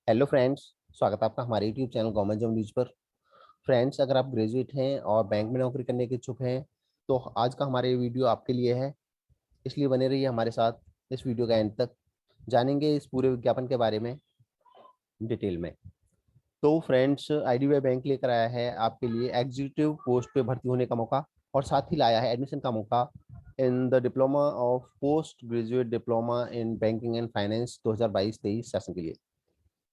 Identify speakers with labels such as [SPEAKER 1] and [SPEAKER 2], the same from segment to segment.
[SPEAKER 1] Hello friends. स्वागत है आपका हमारे YouTube channel government job news पर। फ्रेंड्स, अगर आप ग्रेजुएट हैं और बैंक में नौकरी करने के इच्छुक हैं तो आज का हमारे वीडियो आपके लिए है। इसलिए बने रहिए हमारे साथ इस वीडियो का एंड तक। जानेंगे इस पूरे विज्ञापन के बारे में डिटेल में। तो फ्रेंड्स, आईडीबीआई बैंक लेकर आया है आपके लिए एग्जीक्यूटिव पोस्ट पे भर्ती होने का मौका और साथ ही लाया है एडमिशन का मौका in the diploma of post graduate diploma in banking and finance 2022-23 session के लिए।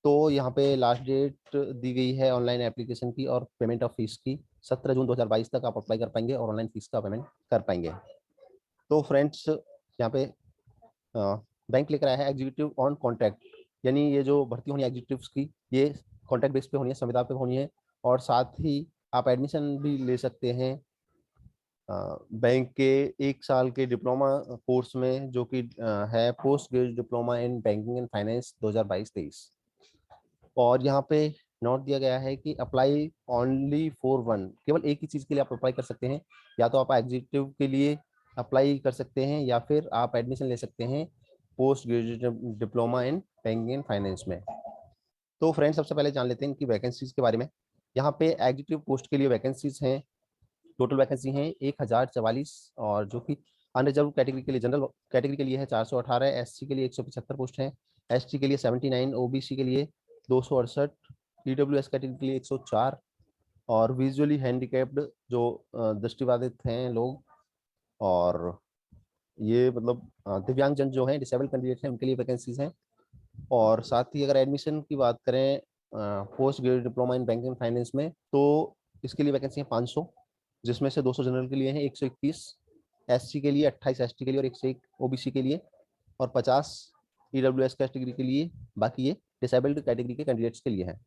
[SPEAKER 1] तो यहाँ पे लास्ट डेट दी गई है ऑनलाइन एप्लीकेशन की और पेमेंट ऑफ फीस की। 17 जून 2022 तक आप अप्लाई कर पाएंगे और ऑनलाइन फीस का पेमेंट कर पाएंगे। तो फ्रेंड्स, यहाँ पे बैंक लेकर आया है एग्जीक्यूटिव ऑन कॉन्ट्रैक्ट, यानी ये जो भर्ती होनी है एग्जीक्यूटिव्स की, ये कॉन्ट्रैक्ट बेस पे होनी है, संविदा पे होनी है। और साथ ही आप एडमिशन भी ले सकते हैं बैंक के 1 साल के डिप्लोमा कोर्स में, जो कि है post graduate diploma in banking and finance 2022-23। और यहाँ पे नोट दिया गया है कि अप्लाई ओनली फॉर वन, केवल एक ही चीज़ के लिए आप अप्लाई कर सकते हैं। या तो आप एग्जीक्यूटिव के लिए अप्लाई कर सकते हैं या फिर आप एडमिशन ले सकते हैं post graduate diploma in banking and finance में। तो फ्रेंड्स, सबसे पहले जान लेते हैं कि वैकेंसीज के बारे में। यहाँ पे एग्जीक्यूटिव पोस्ट के लिए वैकेंसीज हैं। टोटल वैकेंसी हैं 1044, और जो कि अनरिजर्व कैटेगरी के लिए, जनरल कैटेगरी के लिए है 418, एससी के लिए 175 पोस्ट हैं, एसटी के लिए 79, ओबीसी के लिए 268, ईडब्ल्यूएस कैटेगरी के लिए 104, और विजुअली हैंडीकैप्ड जो दृष्टिबाधित हैं लोग, और ये मतलब दिव्यांग जन जो हैं, डिसेबल कैंडिडेट हैं, उनके लिए वैकेंसीज हैं। और साथ ही अगर एडमिशन की बात करें post graduate diploma in banking finance में, तो इसके लिए वैकेंसी है 500, जिसमें से 200 जनरल के लिए हैं, 121 एससी के लिए, 28 एसटी के लिए और 101 ओबीसी के लिए, और 50 ईडब्ल्यूएस कैटेगरी के लिए। बाकी ये डिसेबल्ड कैटेगरी के कैंडिडेट्स के लिए है।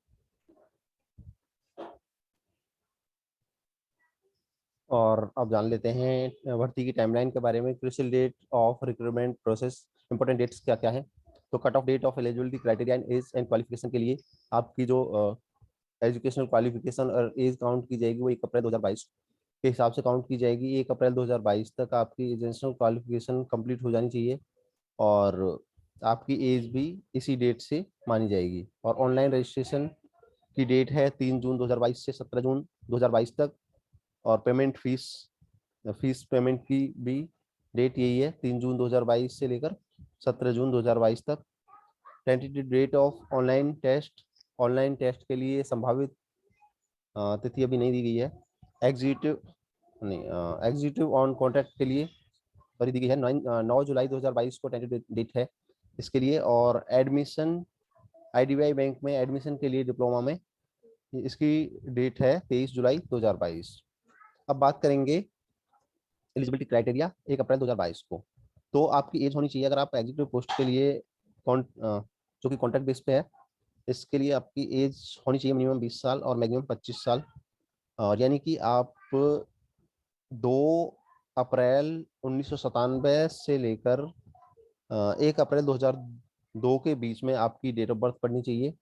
[SPEAKER 1] और अब जान लेते हैं भर्ती की टाइमलाइन के बारे में। Crucial date of recruitment process, important dates क्या क्या है। तो cut off date of eligibility criteria and age and qualification के लिए आपकी जो एजुकेशनल क्वालिफिकेशन और एज काउंट की जाएगी वो 1 अप्रैल 2022 के हिसाब से काउंट की जाएगी। 1 अप्रैल 2022 तक आपकी एजुकेशनल क्वालिफिकेशन कंप्लीट हो जानी चाहिए और आपकी एज भी इसी डेट से मानी जाएगी। और ऑनलाइन रजिस्ट्रेशन की डेट है 3 जून 2022 से 17 जून 2022 तक। और पेमेंट फीस फीस पेमेंट की भी डेट यही है, 3 जून 2022 से लेकर 17 जून 2022 तक। Tentative date of online test, online test के लिए संभावित तिथि अभी नहीं दी गई है। एग्जीक्यूटिव नहीं, एग्जीक्यूटिव ऑन कॉन्ट्रैक्ट के लिए सॉरी दी गई है 9 जुलाई 2022 को टेंटेटिव डेट है इसके लिए। और एडमिशन आईडीबीआई बैंक में एडमिशन के लिए डिप्लोमा में इसकी डेट है 23 जुलाई 2022। अब बात करेंगे एलिजिबिलिटी क्राइटेरिया 1 अप्रैल 2022 को। तो आपकी एज होनी चाहिए अगर आप एग्जीक्यूटिव पोस्ट के लिए जो कि कॉन्ट्रैक्ट बेस पे है, इसके लिए आपकी एज होनी चाहिए मिनिमम 20 साल और मैक्सिमम 25 साल। और यानी कि आप 2 अप्रैल 1997 से लेकर 1 अप्रैल 2002 के बीच में आपकी डेट ऑफ बर्थ पड़नी चाहिए।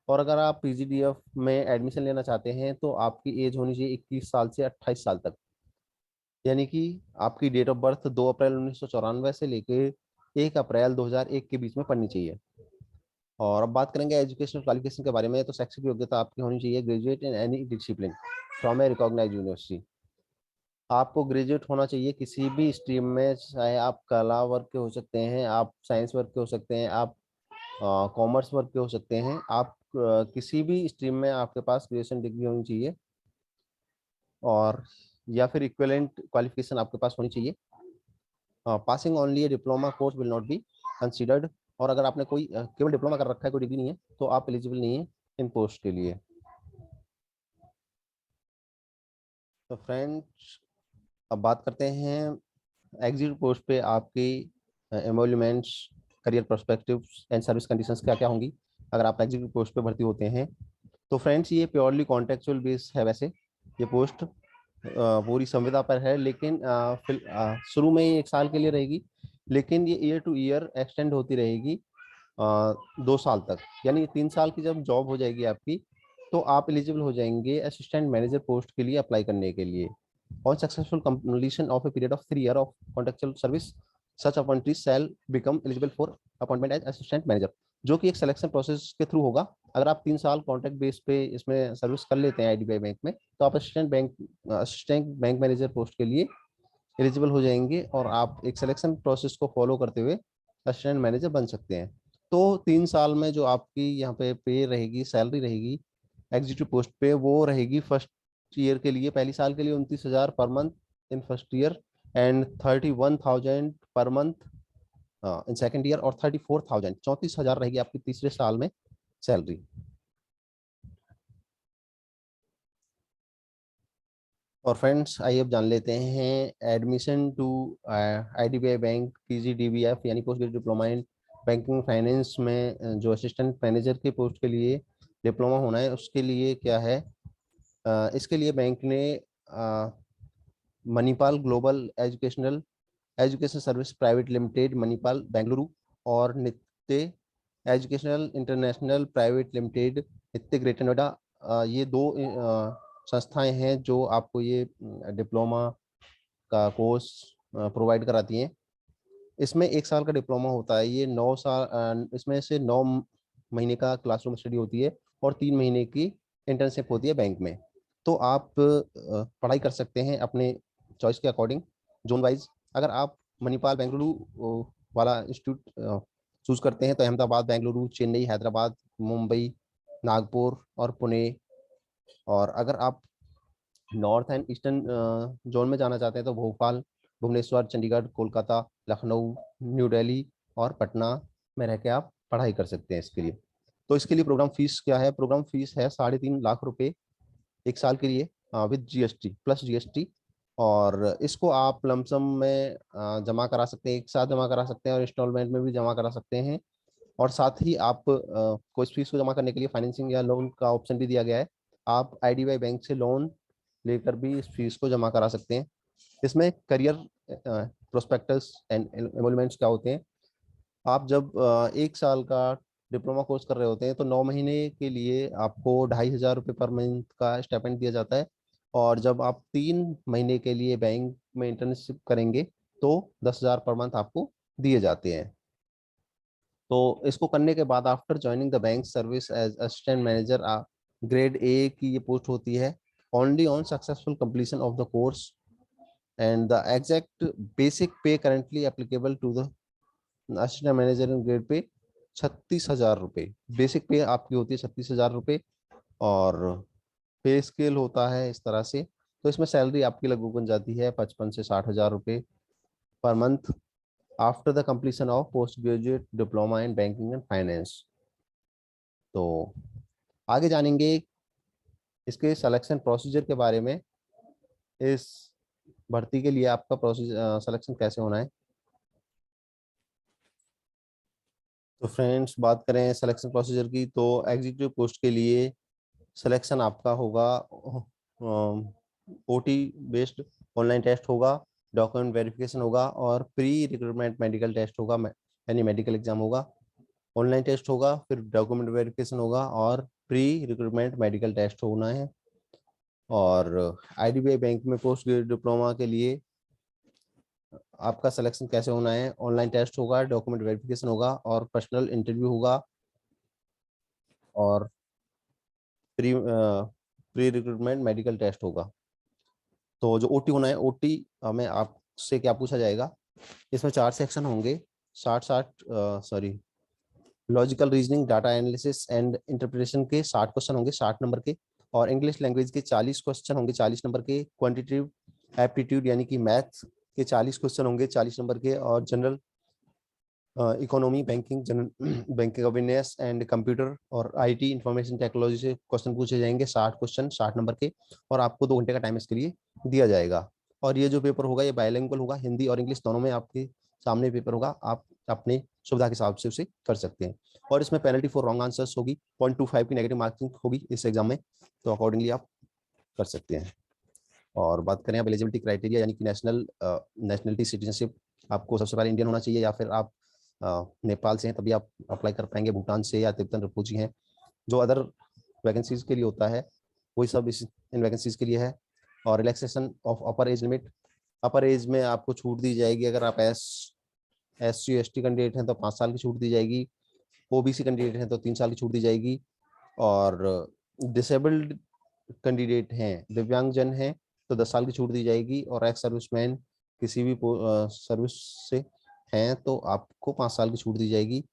[SPEAKER 1] और अगर आप पीजीडीएफ में एडमिशन लेना चाहते हैं तो आपकी एज होनी चाहिए 21 साल से 28 साल तक। यानी कि आपकी डेट ऑफ बर्थ 2 अप्रैल 1994 से लेके 1 अप्रैल 2001 के बीच में पड़नी चाहिए। और अब बात करेंगे एजुकेशनल क्वालिफिकेशन के बारे में। तो शैक्षिक योग्यता आपकी होनी चाहिए graduate in any discipline from a recognised university. आपको ग्रेजुएट होना चाहिए किसी भी स्ट्रीम में, चाहे आप कला वर्ग के हो सकते हैं, आप साइंस वर्ग के हो सकते हैं, आप कॉमर्स वर्ग के हो सकते हैं, आप किसी भी स्ट्रीम में आपके पास ग्रेजुएशन डिग्री होनी चाहिए। और या फिर इक्विवेलेंट क्वालिफिकेशन आपके पास होनी चाहिए। Passing only A diploma course will not be considered. और अगर आपने कोई केवल डिप्लोमा कर रखा है, कोई डिग्री नहीं है, तो आप एलिजिबल नहीं है इन पोस्ट के लिए। तो फ्रेंड्स, अब बात करते हैं एग्जिट पोस्ट पे आपकी emoluments, career perspectives and service conditions क्या क्या होंगी अगर आप एग्जीक्यूटिव पोस्ट पे भर्ती होते हैं। तो फ्रेंड्स, ये प्योरली कॉन्टेक्चुअल बेस है। वैसे ये पोस्ट पूरी संविदा पर है, लेकिन शुरू में ही 1 साल के लिए रहेगी, लेकिन ये ईयर टू ईयर एक्सटेंड होती रहेगी 2 साल तक। यानी 3 साल की जब जॉब हो जाएगी आपकी, तो आप एलिजिबल हो जाएंगे असिस्टेंट मैनेजर पोस्ट के लिए अप्लाई करने के लिए। On successful completion of a period of 3 years of contractual service, such appointee shall become eligible for appointment as assistant manager. जो कि एक सिलेक्शन प्रोसेस के थ्रू होगा। अगर आप 3 साल कॉन्ट्रैक्ट बेस पे इसमें सर्विस कर लेते हैं आईडीबीआई बैंक में, तो आप असिस्टेंट बैंक मैनेजर पोस्ट के लिए एलिजिबल हो जाएंगे और आप एक सिलेक्शन प्रोसेस को फॉलो करते हुए असिस्टेंट मैनेजर बन सकते हैं। तो 3 साल में जो आपकी यहाँ पे रहेगी, सैलरी रहेगी एग्जीक्यूटिव पोस्ट पे, वो रहेगी फर्स्ट ईयर के लिए, पहली साल के लिए 29,000 per month in first year, and 31,000 per month in second year, और 34,000 34,000 रहेगी आपकी तीसरे साल में सैलरी। और फ्रेंड्स आइए अब जान लेते हैं admission to IDBI bank PGDBF यानी post graduate diploma in banking finance में जो असिस्टेंट मैनेजर के पोस्ट के लिए डिप्लोमा होना है, उसके लिए क्या है। इसके लिए बैंक ने Manipal global education service private limited Manipal Bengaluru और नित्य एजुकेशनल इंटरनेशनल प्राइवेट लिमिटेड नित्य ग्रेटर नोएडा, ये दो संस्थाएं हैं जो आपको ये डिप्लोमा का कोर्स प्रोवाइड कराती हैं। इसमें 1 साल का डिप्लोमा होता है। ये 9 साल इसमें से 9 महीने का क्लासरूम स्टडी होती है और 3 महीने की इंटर्नशिप होती है बैंक में। तो आप पढ़ाई कर सकते हैं अपने चॉइस के अकॉर्डिंग जोन वाइज। अगर आप मणिपाल बेंगलुरु वाला इंस्टीट्यूट चूज करते हैं तो अहमदाबाद, बेंगलुरु, चेन्नई, हैदराबाद, मुंबई, नागपुर और पुणे। और अगर आप नॉर्थ एंड ईस्टर्न जोन में जाना चाहते हैं तो भोपाल, भुवनेश्वर, चंडीगढ़, कोलकाता, लखनऊ, न्यू दिल्ली और पटना में रह के आप पढ़ाई कर सकते हैं इसके लिए। तो इसके लिए प्रोग्राम फीस क्या है? प्रोग्राम फीस है 3.5 लाख रुपए 1 साल के लिए विद जीएसटी प्लस जीएसटी। और इसको आप लमसम में जमा करा सकते हैं, एक साथ जमा करा सकते हैं और इंस्टॉलमेंट में भी जमा करा सकते हैं। और साथ ही आप को इस फीस को जमा करने के लिए फाइनेंसिंग या लोन का ऑप्शन भी दिया गया है। आप आईडीबीआई बैंक से लोन लेकर भी इस फीस को जमा करा सकते हैं। इसमें करियर प्रोस्पेक्टस एंड एनरोलमेंट्स क्या होते हैं। आप जब 1 साल का डिप्लोमा कोर्स कर रहे होते हैं तो 9 महीने के लिए आपको 2,500 रुपये पर मंथ का स्टाइपेंड दिया जाता है। और जब आप 3 महीने के लिए बैंक में इंटर्नशिप करेंगे तो 10,000 पर मंथ आपको दिए जाते हैं। तो इसको करने के बाद after joining the bank service as assistant manager grade A की ये पोस्ट होती है only on successful completion of the course, and the exact basic pay currently applicable to the assistant manager in grade pay 36,000 रुपये basic पे आपकी होती है, 36,000 रुपये। और पे स्केल होता है इस तरह से। तो इसमें सैलरी आपकी लगभग बन जाती है 55 से 60,000 रुपये per month after the completion of post graduate diploma in banking and finance. तो आगे जानेंगे इसके सिलेक्शन प्रोसीजर के बारे में। इस भर्ती के लिए आपका प्रोसीजर सिलेक्शन कैसे होना है। तो फ्रेंड्स बात करें सिलेक्शन प्रोसीजर की, तो एग्जीक्यूटिव पोस्ट के लिए सिलेक्शन आपका होगा ओटी बेस्ड, ऑनलाइन टेस्ट होगा, डॉक्यूमेंट वेरिफिकेशन होगा और प्री रिक्रूटमेंट मेडिकल टेस्ट होगा, यानी मेडिकल एग्जाम होगा। ऑनलाइन टेस्ट होगा, फिर डॉक्यूमेंट वेरिफिकेशन होगा और प्री रिक्रूटमेंट मेडिकल टेस्ट होना है। और आईडीबीआई बैंक में पोस्ट ग्रेजुएट डिप्लोमा के लिए आपका सिलेक्शन कैसे होना है। ऑनलाइन टेस्ट होगा, डॉक्यूमेंट वेरिफिकेशन होगा और पर्सनल इंटरव्यू होगा और प्री रिक्रूटमेंट मेडिकल टेस्ट होगा। तो जो ओटी होना है, ओटी में आपसे क्या पूछा जाएगा। इसमें 4 सेक्शन होंगे, 60 logical reasoning, data analysis and interpretation के 60 क्वेश्चन होंगे 60 नंबर के। और इंग्लिश लैंग्वेज के 40 क्वेश्चन होंगे 40 नंबर के। क्वांटिटेटिव एप्टीट्यूड यानी कि मैथ्स के 40 क्वेश्चन होंगे 40 नंबर के। और general economy, banking, general banking awareness and computer और आईटी इंफॉर्मेशन टेक्नोलॉजी से क्वेश्चन पूछे जाएंगे 60 क्वेश्चन 60 नंबर के। और आपको 2 घंटे का टाइम इसके लिए दिया जाएगा। और ये जो पेपर होगा ये बायलिंगुअल होगा, हिंदी और इंग्लिश दोनों में आपके सामने पेपर होगा, आप अपने सुविधा के हिसाब से उसे कर सकते हैं। और इसमें पेनल्टी फॉर रॉन्ग आंसर्स होगी, 0.25 की नेगेटिव मार्किंग होगी इस एग्जाम में, तो अकॉर्डिंगली आप कर सकते हैं। और बात करें आप एलिजिबिलिटी क्राइटेरिया यानी कि नेशनलिटी सिटीजनशिप, आपको सबसे पहले इंडियन होना चाहिए या फिर आप नेपाल से हैं तभी आप अप्लाई कर पाएंगे, भूटान से या तिब्बतन रिफ्यूजी हैं। जो अदर वैकेंसीज के लिए होता है वही सब इन वैकेंसीज के लिए है। और relaxation of upper age limit, upper as में आपको छूट दी जाएगी। अगर आप SC ST कैंडिडेट हैं तो 5 साल की छूट दी जाएगी। ओबीसी कैंडिडेट हैं तो 3 साल की छूट दी जाएगी, और डिसेबल्ड कैंडिडेट हैं, दिव्यांगजन हैं तो 10 साल की छूट दी जाएगी, और एक्स सर्विसमैन किसी भी सर्विस से हैं तो आपको 5 साल की छूट दी जाएगी,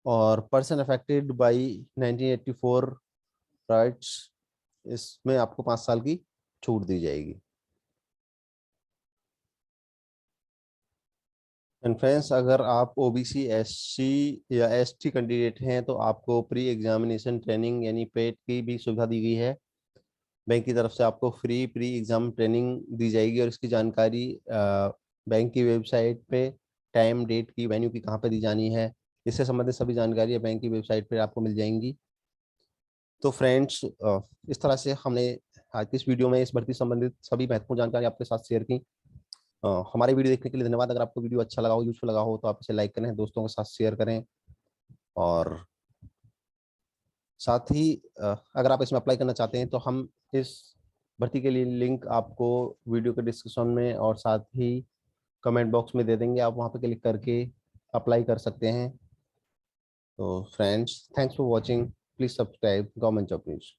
[SPEAKER 1] और पर्सन अफेक्टेड बाय 1984 राइट्स, इसमें आपको 5 साल की छूट दी जाएगी। एंड फ्रेंड्स, अगर आप ओबीसी, एससी या एसटी कैंडिडेट हैं तो आपको प्री एग्जामिनेशन ट्रेनिंग यानी पेट की भी सुविधा दी गई है। बैंक की तरफ से आपको फ्री प्री एग्जाम ट्रेनिंग दी जाएगी, और इसकी जानकारी बैंक की वेबसाइट पे टाइम, डेट की, वेन्यू की, कहाँ पे दी जानी है, इससे संबंधित सभी जानकारी बैंक की वेबसाइट पे आपको मिल जाएंगी। तो फ्रेंड्स, इस तरह से हमने आज की इस वीडियो में इस भर्ती संबंधित सभी महत्वपूर्ण जानकारी आपके साथ शेयर की। हमारे वीडियो देखने के लिए धन्यवाद। अगर आपको वीडियो अच्छा लगा हो, यूजफुल लगा हो, तो आप इसे लाइक करें, दोस्तों के साथ शेयर करें, और साथ ही अगर आप इसमें अप्लाई करना चाहते हैं तो हम इस भर्ती के लिए लिंक आपको वीडियो के डिस्क्रिप्शन में और साथ ही कमेंट बॉक्स में दे देंगे, आप वहां पर क्लिक करके अप्लाई कर सकते हैं। तो friends, thanks for watching, please subscribe government job news.